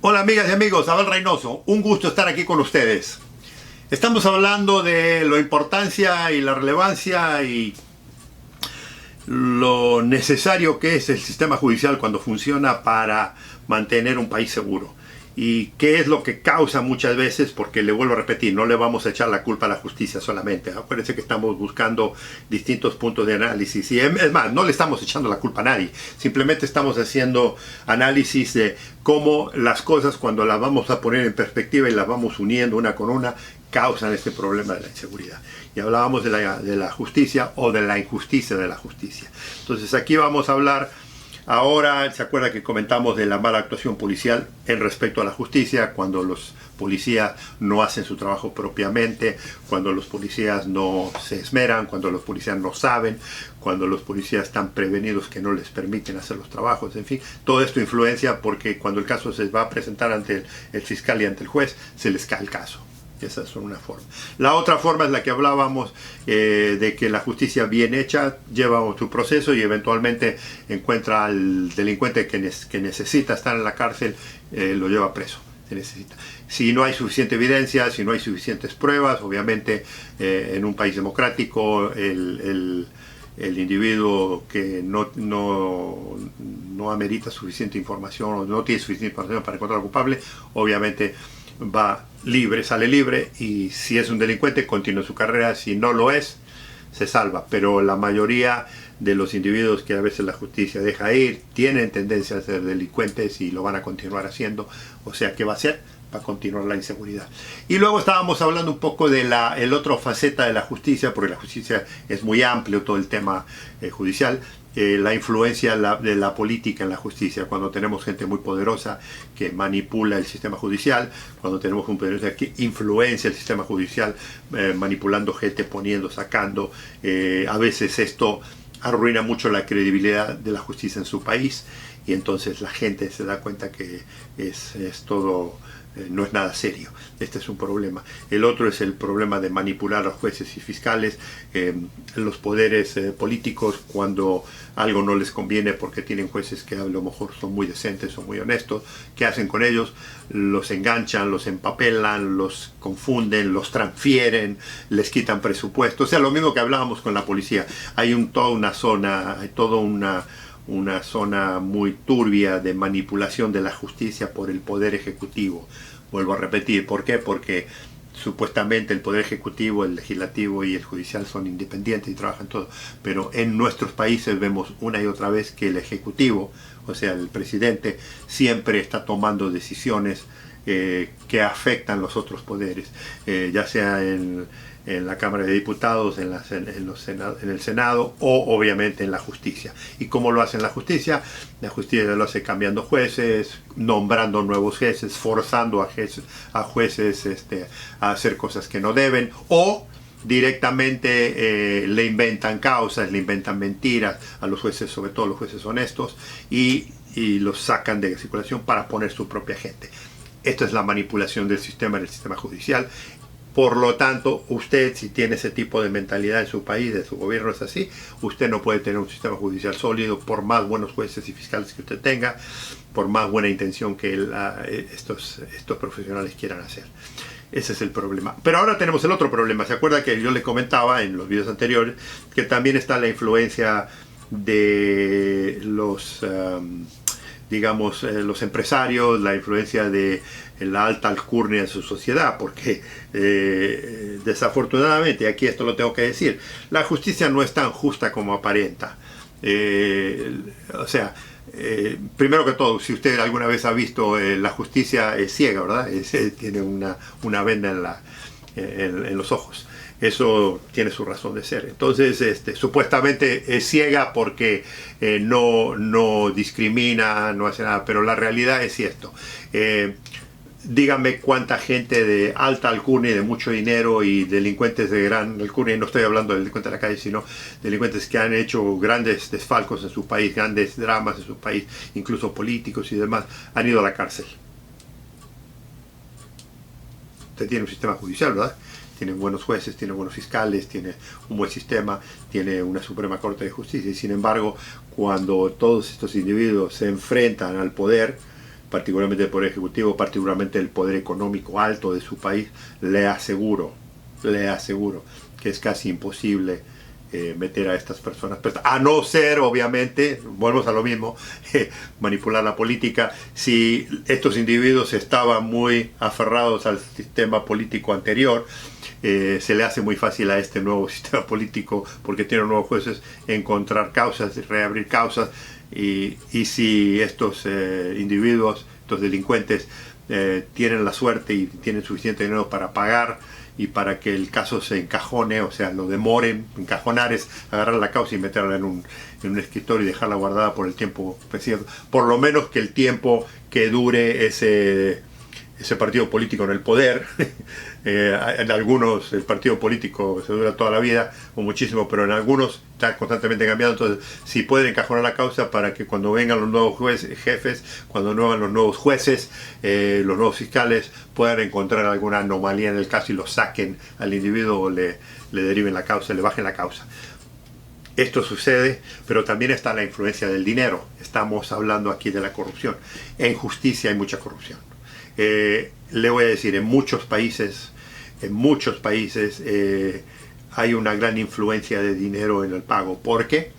Hola amigas y amigos, Abel Reynoso, un gusto estar aquí con ustedes. Estamos hablando de la importancia y la relevancia y lo necesario que es el sistema judicial cuando funciona para mantener un país seguro. Y qué es lo que causa muchas veces, porque le vuelvo a repetir, no le vamos a echar la culpa a la justicia solamente. Acuérdense que estamos buscando distintos puntos de análisis. Y es más, no le estamos echando la culpa a nadie. Simplemente estamos haciendo análisis de cómo las cosas, cuando las vamos a poner en perspectiva y las vamos uniendo una con una, causan este problema de la inseguridad. Y hablábamos de la justicia o de la injusticia de la justicia. Entonces aquí vamos a hablar. Ahora, ¿se acuerda que comentamos de la mala actuación policial en respecto a la justicia? Cuando los policías no hacen su trabajo propiamente, cuando los policías no se esmeran, cuando los policías no saben, cuando los policías están prevenidos que no les permiten hacer los trabajos, en fin. Todo esto influencia porque cuando el caso se va a presentar ante el fiscal y ante el juez, se les cae el caso. Esa es una forma. La otra forma es la que hablábamos de que la justicia bien hecha lleva su proceso y eventualmente encuentra al delincuente que necesita estar en la cárcel, lo lleva preso. Se necesita. Si no hay suficiente evidencia, si no hay suficientes pruebas, obviamente en un país democrático el individuo que no amerita suficiente información o no tiene suficiente información para encontrar al culpable, obviamente va libre, sale libre, y si es un delincuente continúa su carrera, si no lo es, se salva. Pero la mayoría de los individuos que a veces la justicia deja ir tienen tendencia a ser delincuentes y lo van a continuar haciendo. O sea, ¿qué va a hacer? Va a continuar la inseguridad. Y luego estábamos hablando un poco de la otra faceta de la justicia, porque la justicia es muy amplio, todo el tema judicial. La influencia de la política en la justicia, cuando tenemos gente muy poderosa que manipula el sistema judicial, cuando tenemos un poderoso que influencia el sistema judicial manipulando gente, poniendo, sacando, a veces esto arruina mucho la credibilidad de la justicia en su país y entonces la gente se da cuenta que es todo... no es nada serio. Este es un problema. El otro es el problema de manipular a los jueces y fiscales, los poderes políticos, cuando algo no les conviene porque tienen jueces que a lo mejor son muy decentes, son muy honestos. ¿Qué hacen con ellos? Los enganchan, los empapelan, los confunden, los transfieren, les quitan presupuesto. O sea, lo mismo que hablábamos con la policía. Hay toda una zona, hay toda una zona muy turbia de manipulación de la justicia por el Poder Ejecutivo. Vuelvo a repetir, ¿por qué? Porque supuestamente el Poder Ejecutivo, el Legislativo y el Judicial son independientes y trabajan todo, pero en nuestros países vemos una y otra vez que el Ejecutivo, o sea, el presidente, siempre está tomando decisiones que afectan los otros poderes, ya sea en la Cámara de Diputados, en el Senado o obviamente en la justicia. ¿Y cómo lo hace en la justicia? La justicia lo hace cambiando jueces, nombrando nuevos jueces, forzando a jueces a hacer cosas que no deben, o directamente le inventan causas, le inventan mentiras a los jueces, sobre todo los jueces honestos, y los sacan de circulación para poner su propia gente. Esto es la manipulación del sistema en el sistema judicial. Por lo tanto, usted, si tiene ese tipo de mentalidad en su país, de su gobierno es así, usted no puede tener un sistema judicial sólido por más buenos jueces y fiscales que usted tenga, por más buena intención que estos profesionales quieran hacer. Ese es el problema. Pero ahora tenemos el otro problema. ¿Se acuerda que yo le comentaba en los videos anteriores que también está la influencia de los... digamos, los empresarios, la influencia de la alta alcurnia en su sociedad, porque desafortunadamente, aquí esto lo tengo que decir, la justicia no es tan justa como aparenta. O sea, primero que todo, si usted alguna vez ha visto, la justicia es ciega, ¿verdad? Tiene una venda en los ojos. Eso tiene su razón de ser. Entonces, supuestamente es ciega porque no discrimina, no hace nada, pero la realidad es esto. Dígame cuánta gente de alta alcurnia y de mucho dinero y delincuentes de gran alcurnia, y no estoy hablando de delincuentes de la calle, sino delincuentes que han hecho grandes desfalcos en su país, grandes dramas en su país, incluso políticos y demás, han ido a la cárcel. Usted tiene un sistema judicial, ¿verdad? Tiene buenos jueces, tiene buenos fiscales, tiene un buen sistema, tiene una Suprema Corte de Justicia, y sin embargo, cuando todos estos individuos se enfrentan al poder, particularmente el Poder Ejecutivo, particularmente el poder económico alto de su país, le aseguro que es casi imposible meter a estas personas, a no ser, obviamente, volvemos a lo mismo, manipular la política. Si estos individuos estaban muy aferrados al sistema político anterior, se le hace muy fácil a este nuevo sistema político, porque tienen nuevos jueces, encontrar causas, reabrir causas, y si estos individuos, estos delincuentes, tienen la suerte y tienen suficiente dinero para pagar y para que el caso se encajone, o sea, lo demoren, encajonar es agarrar la causa y meterla en un escritorio y dejarla guardada por el tiempo preciso, por lo menos que el tiempo que dure ese partido político en el poder. En algunos el partido político se dura toda la vida o muchísimo, pero en algunos está constantemente cambiando. Entonces, si pueden encajonar la causa para que cuando vengan los nuevos jefes, cuando vengan los nuevos jueces, los nuevos fiscales, puedan encontrar alguna anomalía en el caso y lo saquen al individuo o le deriven la causa, le bajen la causa. Esto sucede, pero también está la influencia del dinero. Estamos hablando aquí de la corrupción. En justicia hay mucha corrupción. Le voy a decir, en muchos países hay una gran influencia de dinero en el pago. ¿Por qué?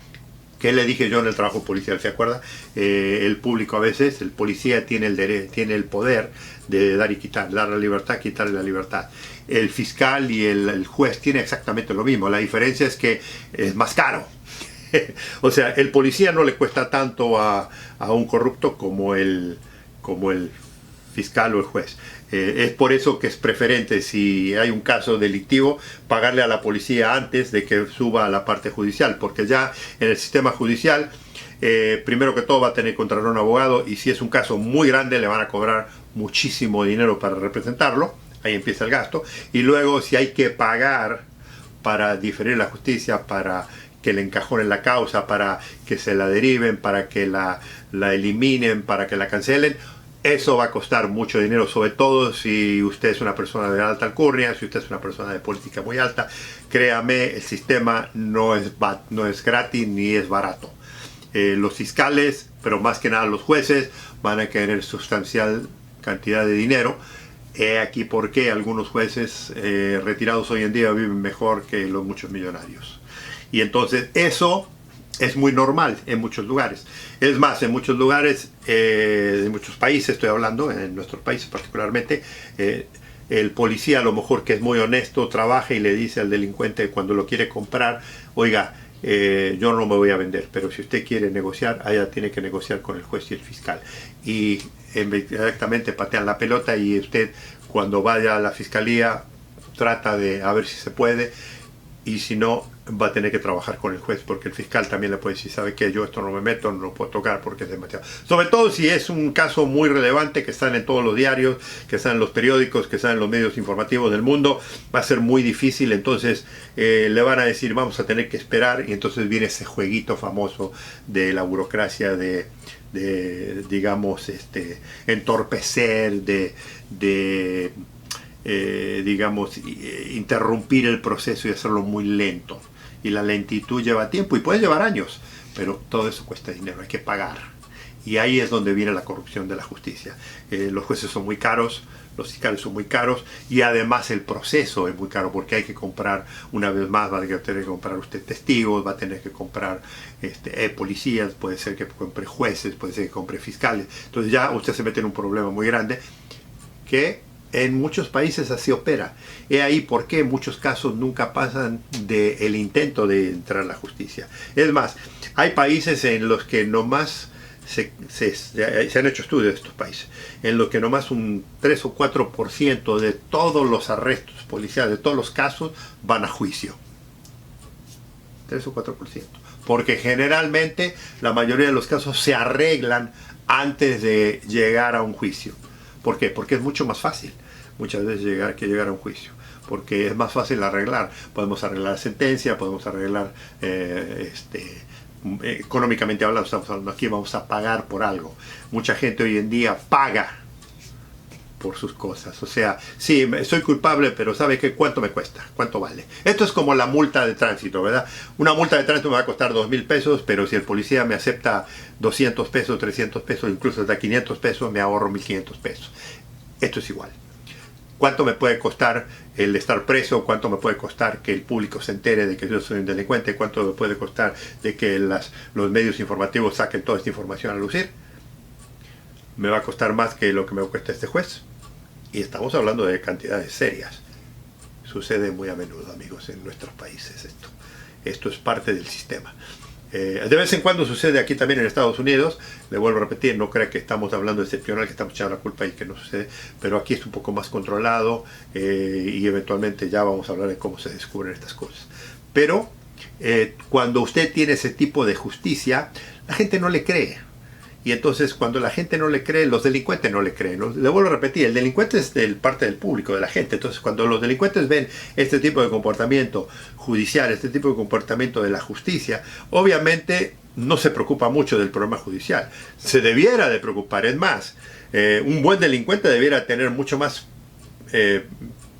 ¿Qué le dije yo en el trabajo policial? ¿Se acuerda? El público a veces, el policía tiene el poder de dar y quitar, dar la libertad, quitarle la libertad. El fiscal y el juez tienen exactamente lo mismo. La diferencia es que es más caro. O sea, el policía no le cuesta tanto a un corrupto como el fiscal o el juez. Es por eso que es preferente, si hay un caso delictivo, pagarle a la policía antes de que suba a la parte judicial, porque ya en el sistema judicial, primero que todo va a tener que contratar un abogado, y si es un caso muy grande le van a cobrar muchísimo dinero para representarlo, ahí empieza el gasto, y luego si hay que pagar para diferir la justicia, para que le encajonen la causa, para que se la deriven, para que la eliminen, para que la cancelen, eso va a costar mucho dinero, sobre todo si usted es una persona de alta alcurnia, si usted es una persona de política muy alta. Créame, el sistema no es gratis ni es barato. Los fiscales, pero más que nada los jueces, van a querer sustancial cantidad de dinero. Aquí porque algunos jueces retirados hoy en día viven mejor que los muchos millonarios. Y entonces eso es muy normal en muchos lugares. Es más, en muchos lugares, en muchos países, estoy hablando, en nuestros países particularmente, el policía a lo mejor que es muy honesto, trabaja y le dice al delincuente cuando lo quiere comprar, oiga, yo no me voy a vender, pero si usted quiere negociar, allá tiene que negociar con el juez y el fiscal. Y directamente patean la pelota y usted cuando vaya a la fiscalía trata de a ver si se puede, y si no, va a tener que trabajar con el juez, porque el fiscal también le puede decir, ¿sabe qué? Yo esto no me meto, no lo puedo tocar porque es demasiado. Sobre todo si es un caso muy relevante que están en todos los diarios, que están en los periódicos, que están en los medios informativos del mundo, va a ser muy difícil. Entonces le van a decir, vamos a tener que esperar, y entonces viene ese jueguito famoso de la burocracia de digamos, entorpecer, digamos, interrumpir el proceso y hacerlo muy lento. Y la lentitud lleva tiempo y puede llevar años, pero todo eso cuesta dinero, hay que pagar. Y ahí es donde viene la corrupción de la justicia. Los jueces son muy caros, los fiscales son muy caros, y además el proceso es muy caro, porque hay que comprar, una vez más, va a tener que comprar usted testigos, va a tener que comprar policías, puede ser que compre jueces, puede ser que compre fiscales. Entonces ya usted se mete en un problema muy grande que en muchos países así opera. He ahí por qué muchos casos nunca pasan del intento de entrar a la justicia. Es más, hay países en los que nomás se han hecho estudios de estos países, en los que nomás un 3 o 4% de todos los arrestos policiales, de todos los casos, van a juicio. 3 o 4%. Porque generalmente la mayoría de los casos se arreglan antes de llegar a un juicio. ¿Por qué? Porque es mucho más fácil muchas veces llegar a un juicio, porque es más fácil arreglar. Podemos arreglar la sentencia, podemos arreglar económicamente hablando, estamos hablando aquí, vamos a pagar por algo. Mucha gente hoy en día paga por sus cosas. O sea, sí, soy culpable, pero ¿sabe qué? ¿Cuánto me cuesta? ¿Cuánto vale? Esto es como la multa de tránsito, ¿verdad? Una multa de tránsito me va a costar 2,000 pesos, pero si el policía me acepta 200 pesos, 300 pesos, incluso hasta 500 pesos, me ahorro 1,500 pesos. Esto es igual. ¿Cuánto me puede costar el estar preso? ¿Cuánto me puede costar que el público se entere de que yo soy un delincuente? ¿Cuánto me puede costar de que los medios informativos saquen toda esta información a lucir? Me va a costar más que lo que me cuesta este juez. Y estamos hablando de cantidades serias. Sucede muy a menudo, amigos, en nuestros países esto. Esto es parte del sistema. De vez en cuando sucede aquí también en Estados Unidos. Le vuelvo a repetir, no crea que estamos hablando excepcional, que estamos echando la culpa y que no sucede, pero aquí es un poco más controlado y eventualmente ya vamos a hablar de cómo se descubren estas cosas. Pero cuando usted tiene ese tipo de justicia, la gente no le cree. Y entonces cuando la gente no le cree, los delincuentes no le creen. Le vuelvo a repetir, el delincuente es parte del público, de la gente. Entonces cuando los delincuentes ven este tipo de comportamiento judicial, este tipo de comportamiento de la justicia, obviamente no se preocupa mucho del problema judicial. Se debiera de preocupar. Es más, un buen delincuente debiera tener mucho más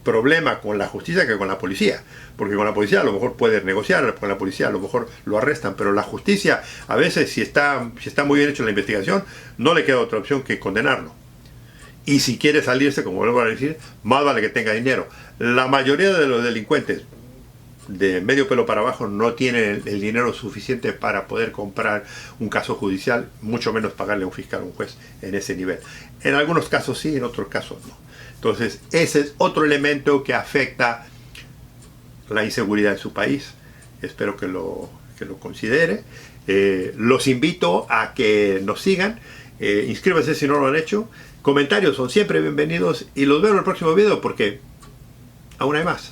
problema con la justicia que con la policía, porque con la policía a lo mejor puede negociar, con la policía a lo mejor lo arrestan, pero la justicia a veces si está muy bien hecha la investigación, no le queda otra opción que condenarlo. Y si quiere salirse, como vuelvo a decir, más vale que tenga dinero. La mayoría de los delincuentes de medio pelo para abajo no tienen el dinero suficiente para poder comprar un caso judicial, mucho menos pagarle a un fiscal o un juez en ese nivel. En algunos casos sí, en otros casos no. Entonces, ese es otro elemento que afecta la inseguridad en su país. Espero que lo considere. Los invito a que nos sigan. Inscríbanse si no lo han hecho. Comentarios son siempre bienvenidos y los veo en el próximo video porque aún hay más.